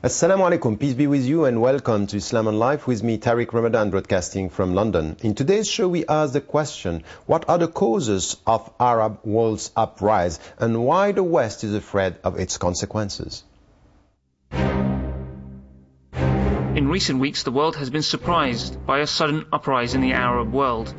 Assalamu alaikum, peace be with you and welcome to Islam on Life with me, Tariq Ramadan, broadcasting from London. In today's show, we ask the question, what are the causes of Arab world's uprise and why the West is afraid of its consequences? In recent weeks, the world has been surprised by a sudden uprising in the Arab world.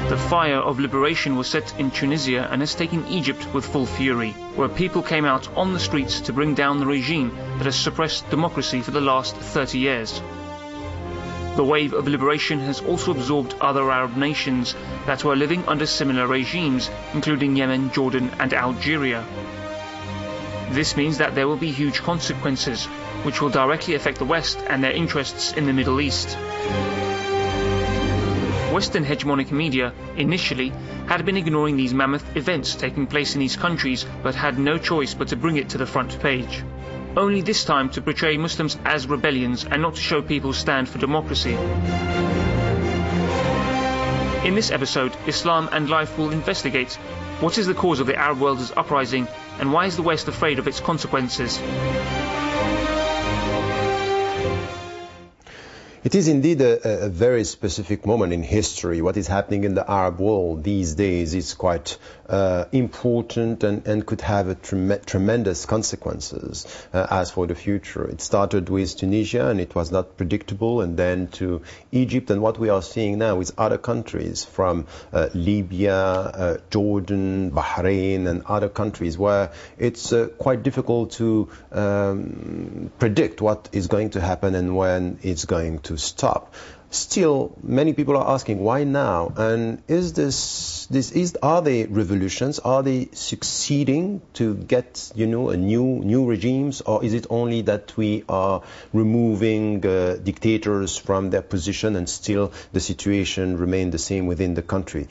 The fire of liberation was set in Tunisia and has taken Egypt with full fury, where people came out on the streets to bring down the regime that has suppressed democracy for the last 30 years. The wave of liberation has also absorbed other Arab nations that were living under similar regimes, including Yemen, Jordan and Algeria. This means that there will be huge consequences, which will directly affect the West and their interests in the Middle East. Western hegemonic media, initially, had been ignoring these mammoth events taking place in these countries, but had no choice but to bring it to the front page. Only this time to portray Muslims as rebellions and not to show people stand for democracy. In this episode, Islam and Life will investigate what is the cause of the Arab world's uprising and why is the West afraid of its consequences. It is indeed a very specific moment in history. What is happening in the Arab world these days is quite important and could have tremendous consequences as for the future. It started with Tunisia and it was not predictable, and then to Egypt, and what we are seeing now with other countries from Libya, Jordan, Bahrain and other countries where it's quite difficult to predict what is going to happen and when it's going to stop. Still, many people are asking why now, and are they revolutions? Are they succeeding to get a new regimes, or is it only that we are removing dictators from their position and still the situation remains the same within the country?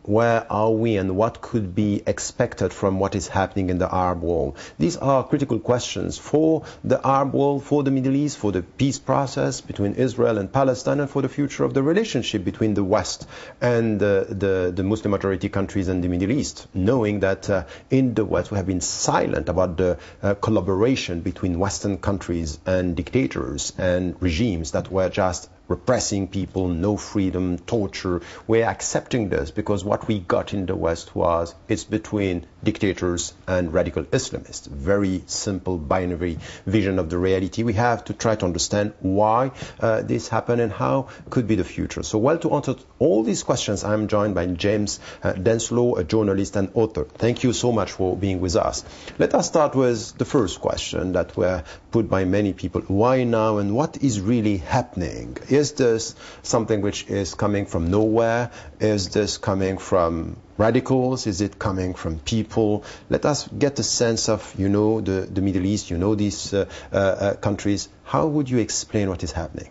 Where are we and what could be expected from what is happening in the Arab world? These are critical questions for the Arab world, for the Middle East, for the peace process between Israel and Palestine, and for the future of the relationship between the West and the Muslim majority countries and the Middle East, knowing that in the West we have been silent about the collaboration between Western countries and dictators and regimes that were just repressing people, no freedom, torture. We're accepting this because what we got in the West was it's between dictators and radical Islamists. Very simple binary vision of the reality. We have to try to understand why this happened and how could be the future. So, to answer all these questions, I'm joined by James Denselow, a journalist and author. Thank you so much for being with us. Let us start with the first question that were put by many people. Why now and what is really happening? Is this something which is coming from nowhere? Is this coming from radicals? Is it coming from people? Let us get a sense of, the Middle East, these countries. How would you explain what is happening?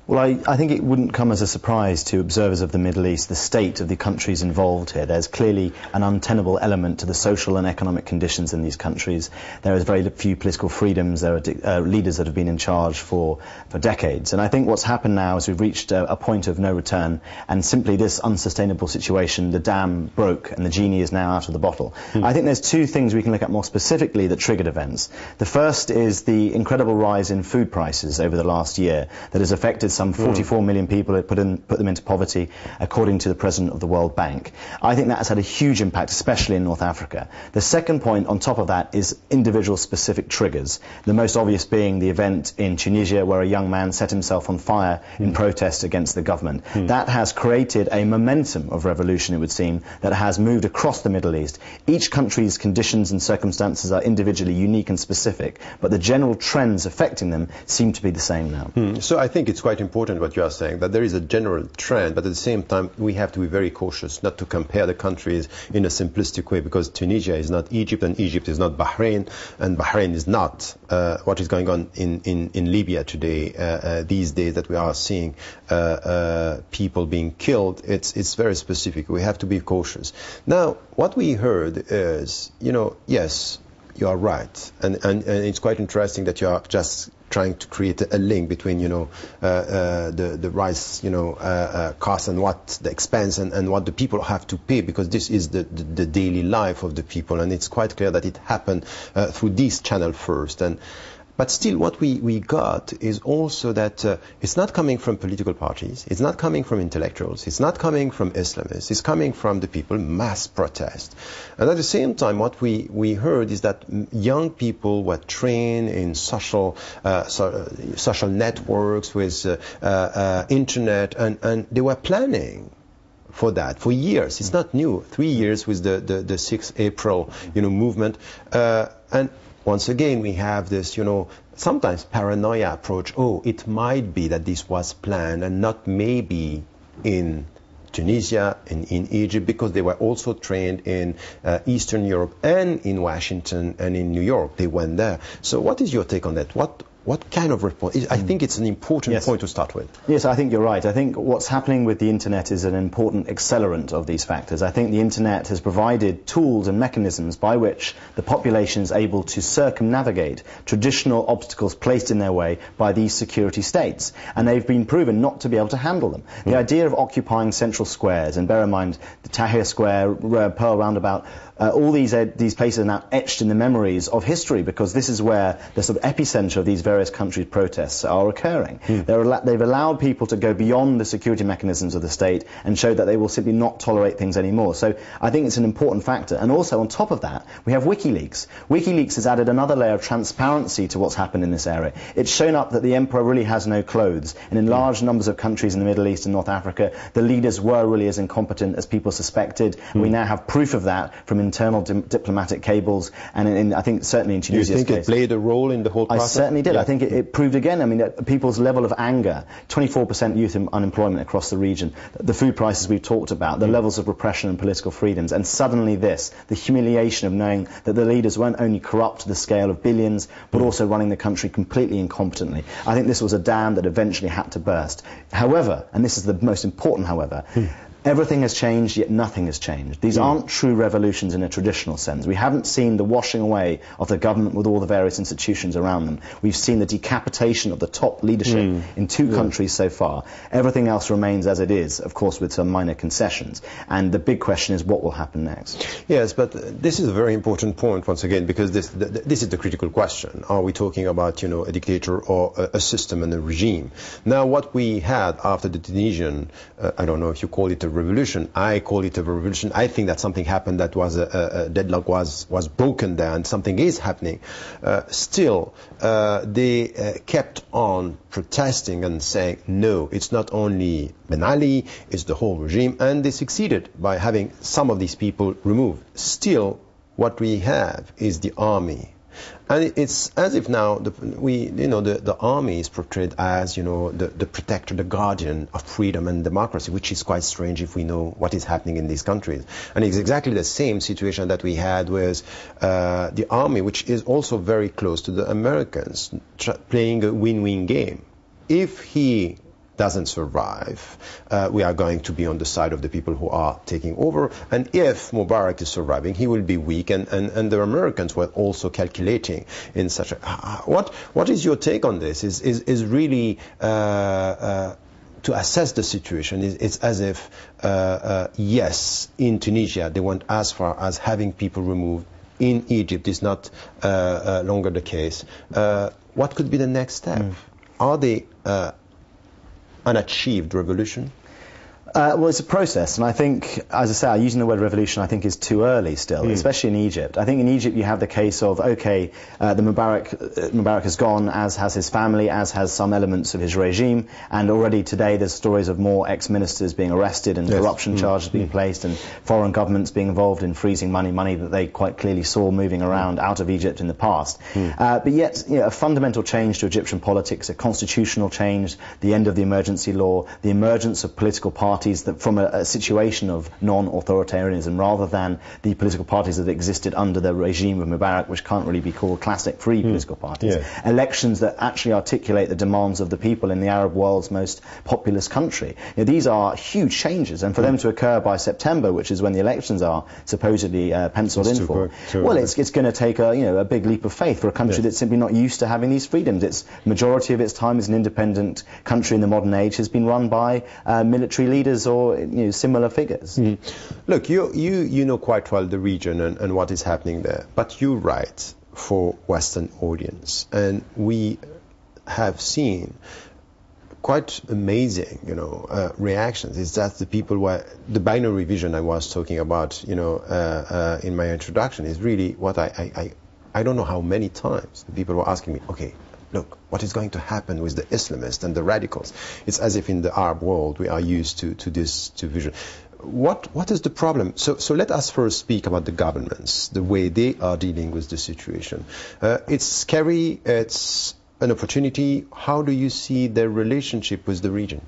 Well, I think it wouldn't come as a surprise to observers of the Middle East, the state of the countries involved here. There's clearly an untenable element to the social and economic conditions in these countries. There is very few political freedoms. There are leaders that have been in charge for decades. And I think what's happened now is we've reached a point of no return, and simply this unsustainable situation, the dam broke and the genie is now out of the bottle. I think there's two things we can look at more specifically that triggered events. The first is the incredible rise in food prices over the last year that has affected some 44 million people, put them into poverty, according to the president of the World Bank. I think that has had a huge impact, especially in North Africa. The second point on top of that is individual specific triggers. The most obvious being the event in Tunisia where a young man set himself on fire in protest against the government. That has created a momentum of revolution, it would seem, that has moved across the Middle East. Each country's conditions and circumstances are individually unique and specific, but the general trends affecting them seem to be the same now. So I think it's quite important what you are saying, that there is a general trend, but at the same time we have to be very cautious not to compare the countries in a simplistic way, because Tunisia is not Egypt and Egypt is not Bahrain and Bahrain is not what is going on in Libya today, these days that we are seeing people being killed. It's very specific. We have to be cautious. Now, what we heard is, yes, you are right, and it's quite interesting that you are just trying to create a link between, the rise, cost and what the expense and what the people have to pay, because this is the daily life of the people, and it's quite clear that it happened through this channel first. But still, what we got is also that it's not coming from political parties, it's not coming from intellectuals, it's not coming from Islamists, it's coming from the people, mass protest. And at the same time, what we heard is that young people were trained in social networks with internet, and they were planning for that for years. It's not new. 3 years with the 6th April, movement, and once again, we have this, sometimes paranoia approach. Oh, it might be that this was planned and not maybe in Tunisia and in Egypt, because they were also trained in Eastern Europe and in Washington and in New York. They went there. So what is your take on that? What kind of response? I think it's an important point to start with. Yes, I think you're right. I think what's happening with the internet is an important accelerant of these factors. I think the internet has provided tools and mechanisms by which the population is able to circumnavigate traditional obstacles placed in their way by these security states. And they've been proven not to be able to handle them. The idea of occupying central squares, and bear in mind the Tahrir Square, Pearl Roundabout, all these places are now etched in the memories of history, because this is where the sort of epicenter of these various countries' protests are occurring. They've allowed people to go beyond the security mechanisms of the state and show that they will simply not tolerate things anymore. So I think it's an important factor. And also on top of that, we have WikiLeaks. WikiLeaks has added another layer of transparency to what's happened in this area. It's shown up that the emperor really has no clothes. And in large numbers of countries in the Middle East and North Africa, the leaders were really as incompetent as people suspected. We now have proof of that from internal diplomatic cables, and I think certainly in Tunisia's case. Do you think it played a role in the whole process? I certainly did. I think it proved again, people's level of anger, 24% youth unemployment across the region, the food prices we've talked about, the levels of repression and political freedoms, and suddenly the humiliation of knowing that the leaders weren't only corrupt to the scale of billions, but also running the country completely incompetently. I think this was a dam that eventually had to burst. However, and this is the most important however, everything has changed, yet nothing has changed. These aren't true revolutions in a traditional sense. We haven't seen the washing away of the government with all the various institutions around them. We've seen the decapitation of the top leadership in 2 countries so far. Everything else remains as it is, of course, with some minor concessions. And the big question is, what will happen next? Yes, but this is a very important point, once again, because this is the critical question. Are we talking about, a dictator or a system and a regime? Now, what we had after the Tunisian, I don't know if you call it a revolution. I call it a revolution. I think that something happened, that was a deadlock was broken there, and something is happening. Still, they kept on protesting and saying, no, it's not only Ben Ali, it's the whole regime, and they succeeded by having some of these people removed. Still, what we have is the army. And it's as if now the army is portrayed as the protector, the guardian of freedom and democracy, which is quite strange if we know what is happening in these countries. And it's exactly the same situation that we had with the army, which is also very close to the Americans, playing a win-win game. If he doesn't survive, we are going to be on the side of the people who are taking over. And if Mubarak is surviving, he will be weak. And the Americans were also calculating in such a... What is your take on this? Is really... to assess the situation, it's as if, yes, in Tunisia, they went as far as having people removed. In Egypt, it's not longer the case. What could be the next step? Are they... unachieved revolution? Well, it's a process, and I think, as I say, using the word revolution I think is too early still, especially in Egypt. I think in Egypt you have the case of, the Mubarak has gone, as has his family, as has some elements of his regime, and already today there's stories of more ex-ministers being arrested and corruption charges being placed, and foreign governments being involved in freezing money that they quite clearly saw moving around out of Egypt in the past. But yet, a fundamental change to Egyptian politics, a constitutional change, the end of the emergency law, the emergence of political parties parties that from a situation of non-authoritarianism rather than the political parties that existed under the regime of Mubarak, which can't really be called classic free political parties. Yeah. Elections that actually articulate the demands of the people in the Arab world's most populous country. These are huge changes, and for them to occur by September, which is when the elections are supposedly penciled in for, well, it's going to take a big leap of faith for a country that's simply not used to having these freedoms. Its majority of its time as an independent country in the modern age has been run by military leaders or similar figures. Look, you know quite well the region and what is happening there, but you write for Western audience, and we have seen quite amazing, reactions. It's that the people were, the binary vision I was talking about, in my introduction is really what I don't know how many times the people were asking me, okay, look, what is going to happen with the Islamists and the radicals? It's as if in the Arab world we are used to this vision. What is the problem? So let us first speak about the governments, the way they are dealing with the situation. It's scary, it's an opportunity. How do you see their relationship with the region?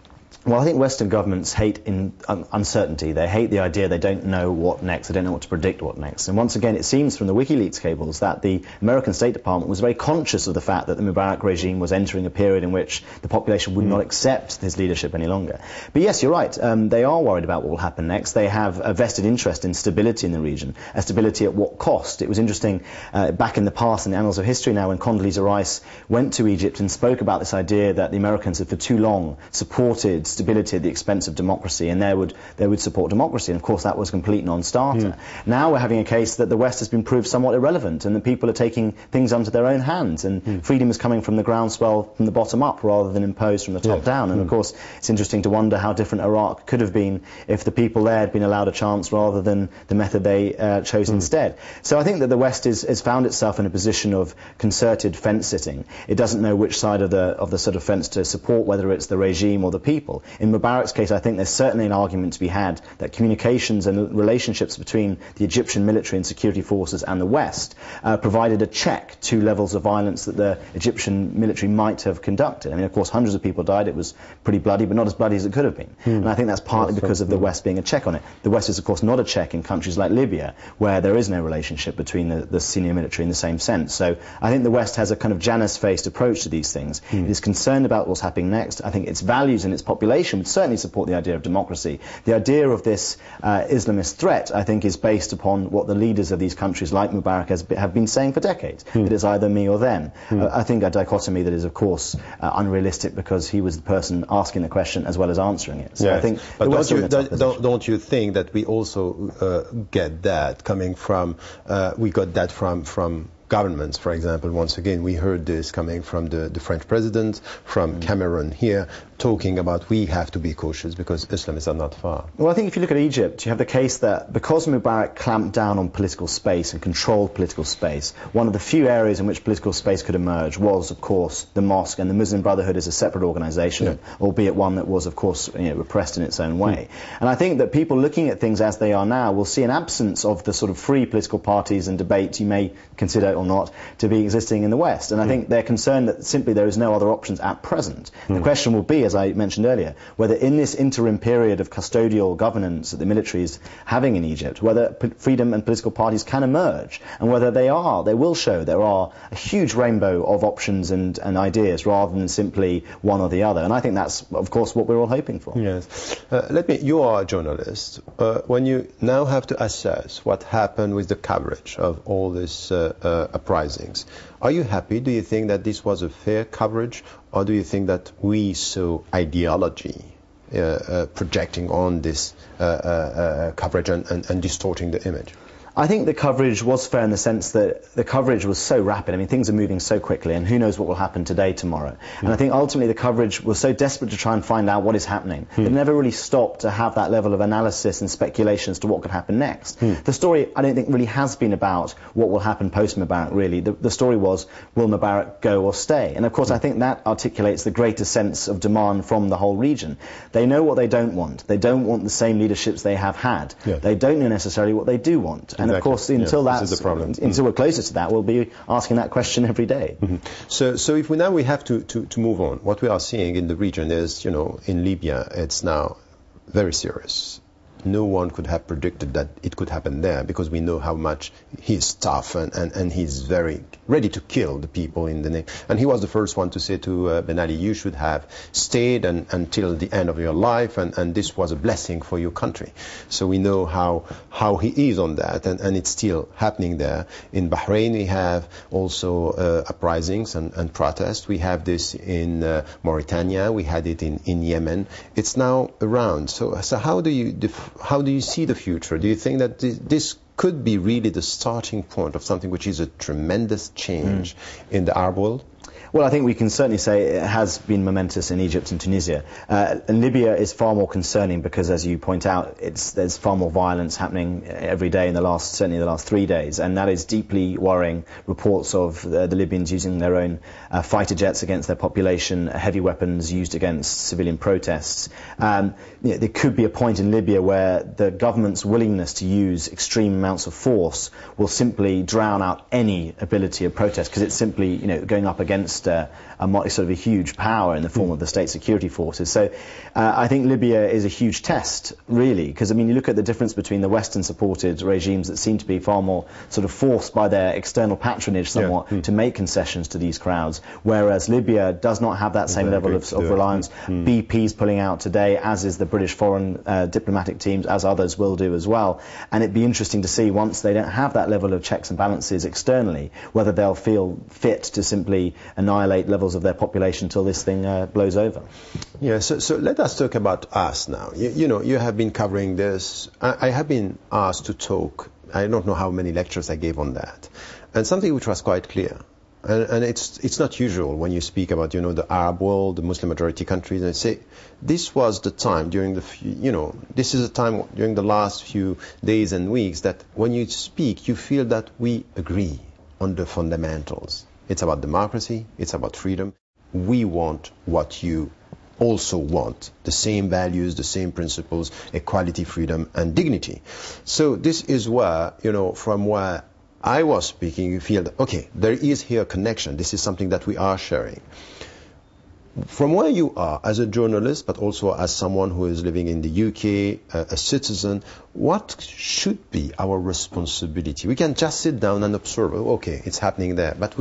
Well, I think Western governments hate uncertainty. They hate the idea they don't know what next, they don't know what to predict what next. And once again, it seems from the WikiLeaks cables that the American State Department was very conscious of the fact that the Mubarak regime was entering a period in which the population would not accept his leadership any longer. But yes, you're right, they are worried about what will happen next. They have a vested interest in stability in the region, a stability at what cost. It was interesting back in the past, in the annals of history now, when Condoleezza Rice went to Egypt and spoke about this idea that the Americans had for too long supported stability at the expense of democracy, and they would support democracy, and of course that was a complete non-starter. Now we're having a case that the West has been proved somewhat irrelevant, and the people are taking things onto their own hands, and freedom is coming from the groundswell from the bottom up rather than imposed from the top down. And of course it's interesting to wonder how different Iraq could have been if the people there had been allowed a chance rather than the method they chose instead. So I think that the West has found itself in a position of concerted fence sitting. It doesn't know which side of the sort of fence to support, whether it's the regime or the people. In Mubarak's case, I think there's certainly an argument to be had that communications and relationships between the Egyptian military and security forces and the West provided a check to levels of violence that the Egyptian military might have conducted. I mean, of course, hundreds of people died. It was pretty bloody, but not as bloody as it could have been. And I think that's partly because of the West being a check on it. The West is, of course, not a check in countries like Libya, where there is no relationship between the senior military in the same sense. So I think the West has a kind of Janus-faced approach to these things. It is concerned about what's happening next. I think its values and its population would certainly support the idea of democracy. The idea of this Islamist threat, I think, is based upon what the leaders of these countries, like Mubarak, have been saying for decades. It is either me or them. I think a dichotomy that is, of course, unrealistic, because he was the person asking the question as well as answering it. So I think, but don't you think that we also get that coming from, we got that from governments, for example? Once again, we heard this coming from the French president, from Cameron here, talking about we have to be cautious because Islamists are not far. Well, I think if you look at Egypt, you have the case that because Mubarak clamped down on political space and controlled political space, one of the few areas in which political space could emerge was, of course, the mosque, and the Muslim Brotherhood is a separate organisation, albeit one that was, of course, repressed in its own way. And I think that people looking at things as they are now will see an absence of the sort of free political parties and debates you may consider or not to be existing in the West. And I think they're concerned that simply there is no other options at present. The question will be, as I mentioned earlier, whether in this interim period of custodial governance that the military is having in Egypt, whether freedom and political parties can emerge, and whether they will show there are a huge rainbow of options and ideas rather than simply one or the other. And I think that's, of course, what we're all hoping for. Yes. You are a journalist. When you now have to assess what happened with the coverage of all these uprisings, are you happy? Do you think that this was a fair coverage, or do you think that we saw ideology projecting on this coverage and distorting the image? I think the coverage was fair in the sense that the coverage was so rapid. I mean, things are moving so quickly, and who knows what will happen today, tomorrow. And I think ultimately the coverage was so desperate to try and find out what is happening. It never really stopped to have that level of analysis and speculation as to what could happen next. The story, I don't think, really has been about what will happen post-Mubarak, really. The story was, will Mubarak go or stay? And of course, I think that articulates the greater sense of demand from the whole region. They know what they don't want. They don't want the same leaderships they have had. They don't know necessarily what they do want. And of course, until until we're closer to that, we'll be asking that question every day. So if we have to move on, what we are seeing in the region is, in Libya, it's now very serious. No one could have predicted that it could happen there, because we know how much he's tough and he's very ready to kill the people in the name. And he was the first one to say to Ben Ali, you should have stayed until the end of your life, and this was a blessing for your country. So we know how he is on that, and it's still happening there. In Bahrain we have also uprisings and protests. We have this in Mauritania, we had it in Yemen. It's now around. So how do you see the future? Do you think that this could be really the starting point of something which is a tremendous change in the Arab world? Well, I think we can certainly say it has been momentous in Egypt and Tunisia. And Libya is far more concerning because, as you point out, there's far more violence happening every day certainly the last 3 days, and that is deeply worrying. Reports of the Libyans using their own fighter jets against their population, heavy weapons used against civilian protests. There could be a point in Libya where the government's willingness to use extreme amounts of force will simply drown out any ability of protest, because it's simply going up against a sort of a huge power in the form of the state security forces. So I think Libya is a huge test, really, because you look at the difference between the Western-supported regimes that seem to be far more sort of forced by their external patronage somewhat to make concessions to these crowds, whereas Libya does not have that same level of reliance. BP's pulling out today, as is the British foreign diplomatic teams, as others will do as well. And it'd be interesting to see, once they don't have that level of checks and balances externally, whether they'll feel fit to simply annihilate levels of their population until this thing blows over. Yeah, so let us talk about us now. You have been covering this. I have been asked to talk. I don't know how many lectures I gave on that. And something which was quite clear. And it's not usual when you speak about, the Arab world, the Muslim majority countries, and say, this was the time during this is a time during the last few days and weeks that when you speak, you feel that we agree on the fundamentals. It's about democracy, it's about freedom. We want what you also want, the same values, the same principles, equality, freedom, and dignity. So this is where, from where I was speaking, you feel that, okay, there is here a connection. This is something that we are sharing. From where you are as a journalist, but also as someone who is living in the UK, a citizen, what should be our responsibility? We can just sit down and observe, okay, it's happening there, but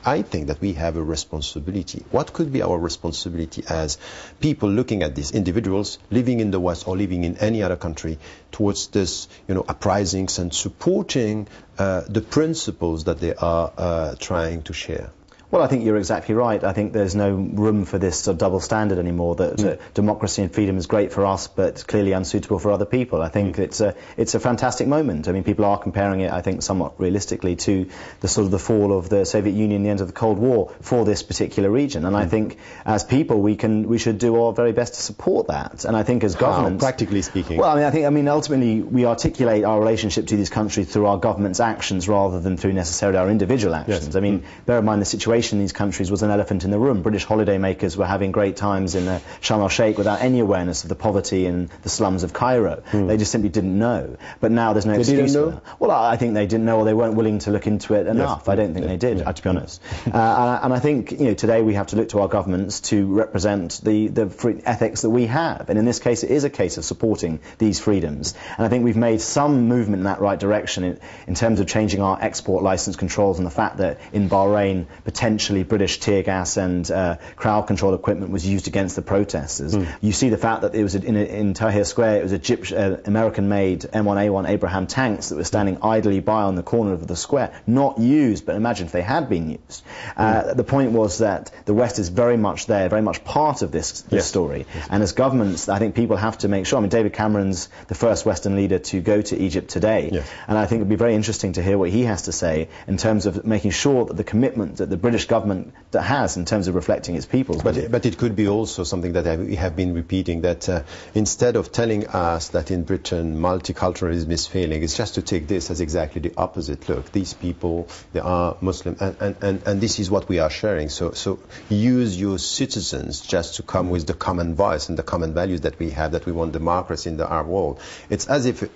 I think that we have a responsibility. What could be our responsibility as people looking at these individuals living in the West or living in any other country towards this, uprisings and supporting the principles that they are trying to share? Well, I think you're exactly right. I think there's no room for this sort of double standard anymore, that democracy and freedom is great for us, but clearly unsuitable for other people. I think it's a fantastic moment. People are comparing it, I think, somewhat realistically to the fall of the Soviet Union, the end of the Cold War for this particular region. And I think as people, we should do our very best to support that. And I think as governments... practically speaking? Well, I think ultimately we articulate our relationship to these countries through our government's actions rather than through necessarily our individual actions. Yes. Bear in mind the situation in these countries was an elephant in the room. British holidaymakers were having great times in Sharm el-Sheikh without any awareness of the poverty in the slums of Cairo. They just simply didn't know. But now there's no excuse for that. Well, I think they didn't know, or they weren't willing to look into it enough. Yes. I don't think they did, to be honest. And I think today we have to look to our governments to represent the free ethics that we have. And in this case, it is a case of supporting these freedoms. And I think we've made some movement in that right direction in terms of changing our export license controls, and the fact that in Bahrain, potentially British tear gas and crowd control equipment was used against the protesters. You see the fact that it was in Tahrir Square, it was American-made M1A1 Abraham tanks that were standing idly by on the corner of the square, not used, but imagine if they had been used. The point was that the West is very much there, very much part of this story. Yes. And as governments, I think people have to make sure. David Cameron's the first Western leader to go to Egypt today. Yes. And I think it'd be very interesting to hear what he has to say in terms of making sure that the commitment that the British government that has in terms of reflecting its peoples. But it could be also something that we have been repeating, that instead of telling us that in Britain multiculturalism is failing, it's just to take this as exactly the opposite. Look, these people, they are Muslim, and this is what we are sharing. So use your citizens just to come with the common voice and the common values that we have, that we want democracy in the Arab world. It's as if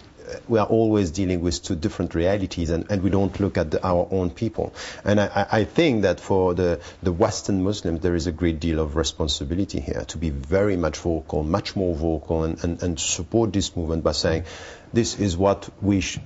we are always dealing with two different realities, and we don't look at our own people. And I think that for the Western Muslims, there is a great deal of responsibility here to be very much vocal, much more vocal, and support this movement by saying, this is what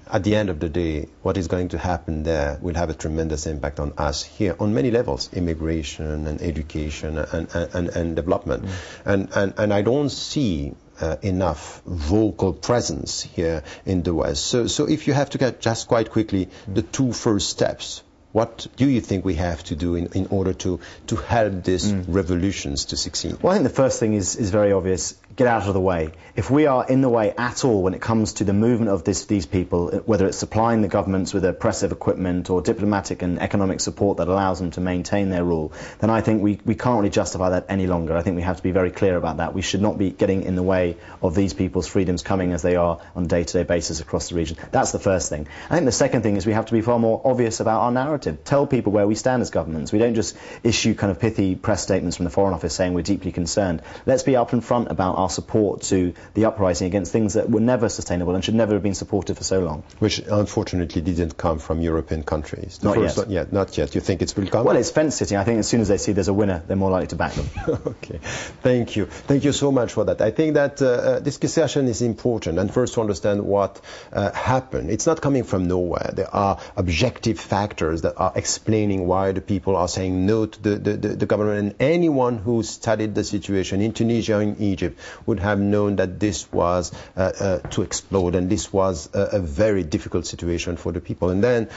at the end of the day, what is going to happen there will have a tremendous impact on us here on many levels, immigration and education and development. And I don't see enough vocal presence here in the West. So if you have to get just quite quickly the two first steps, what do you think we have to do in order to help these revolutions to succeed? Well, I think the first thing is very obvious. Get out of the way. If we are in the way at all when it comes to the movement of these people, whether it's supplying the governments with oppressive equipment or diplomatic and economic support that allows them to maintain their rule, then I think we can't really justify that any longer. I think we have to be very clear about that. We should not be getting in the way of these people's freedoms coming as they are on a day-to-day basis across the region. That's the first thing. I think the second thing is we have to be far more obvious about our narrative. Tell people where we stand as governments. We don't just issue kind of pithy press statements from the Foreign Office saying we're deeply concerned. Let's be up in front about our support to the uprising against things that were never sustainable and should never have been supported for so long. Which unfortunately didn't come from European countries. Not yet. Not yet. You think it will come? Well, it's fence sitting. I think as soon as they see there's a winner, they're more likely to back them. Okay. Thank you. Thank you so much for that. I think that this discussion is important, and first to understand what happened. It's not coming from nowhere. There are objective factors that are explaining why the people are saying no to the government, and anyone who studied the situation in Tunisia or in Egypt would have known that this was to explode, and this was a very difficult situation for the people. And then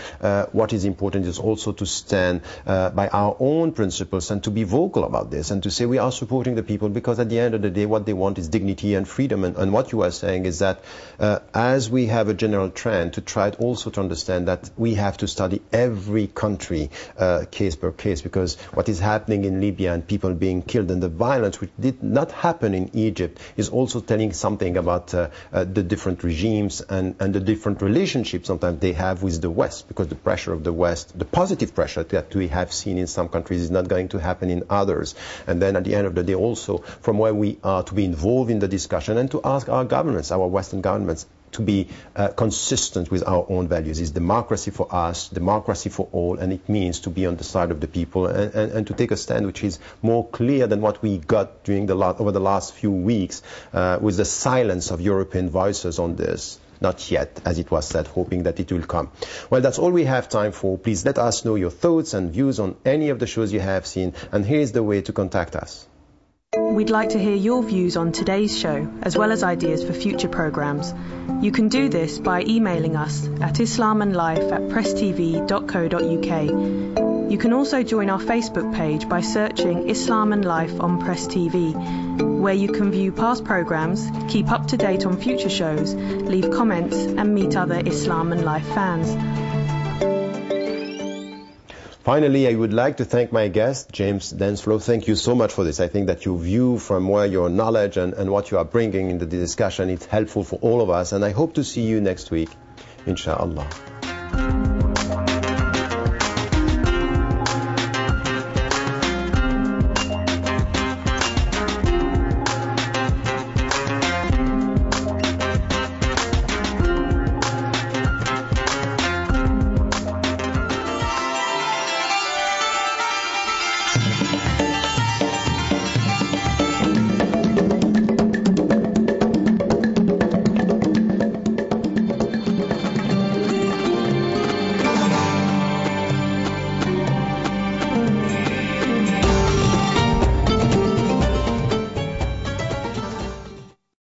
what is important is also to stand by our own principles and to be vocal about this and to say we are supporting the people, because at the end of the day what they want is dignity and freedom. And what you are saying is that as we have a general trend to try also to understand that we have to study every country case per case, because what is happening in Libya and people being killed and the violence which did not happen in Egypt is also telling something about the different regimes and the different relationships sometimes they have with the West, because the pressure of the West, the positive pressure that we have seen in some countries is not going to happen in others. And then at the end of the day also, from where we are, to be involved in the discussion and to ask our governments, our Western governments, to be consistent with our own values. Is democracy for us, democracy for all, and it means to be on the side of the people and to take a stand which is more clear than what we got during over the last few weeks with the silence of European voices on this. Not yet, as it was said, hoping that it will come. Well, that's all we have time for. Please let us know your thoughts and views on any of the shows you have seen, and here's the way to contact us. We'd like to hear your views on today's show, as well as ideas for future programmes. You can do this by emailing us at islamandlife@presstv.co.uk. You can also join our Facebook page by searching Islam and Life on Press TV, where you can view past programmes, keep up to date on future shows, leave comments and meet other Islam and Life fans. Finally, I would like to thank my guest, James Denselow. Thank you so much for this. I think that your view from where your knowledge and what you are bringing into the discussion is helpful for all of us. And I hope to see you next week, inshallah.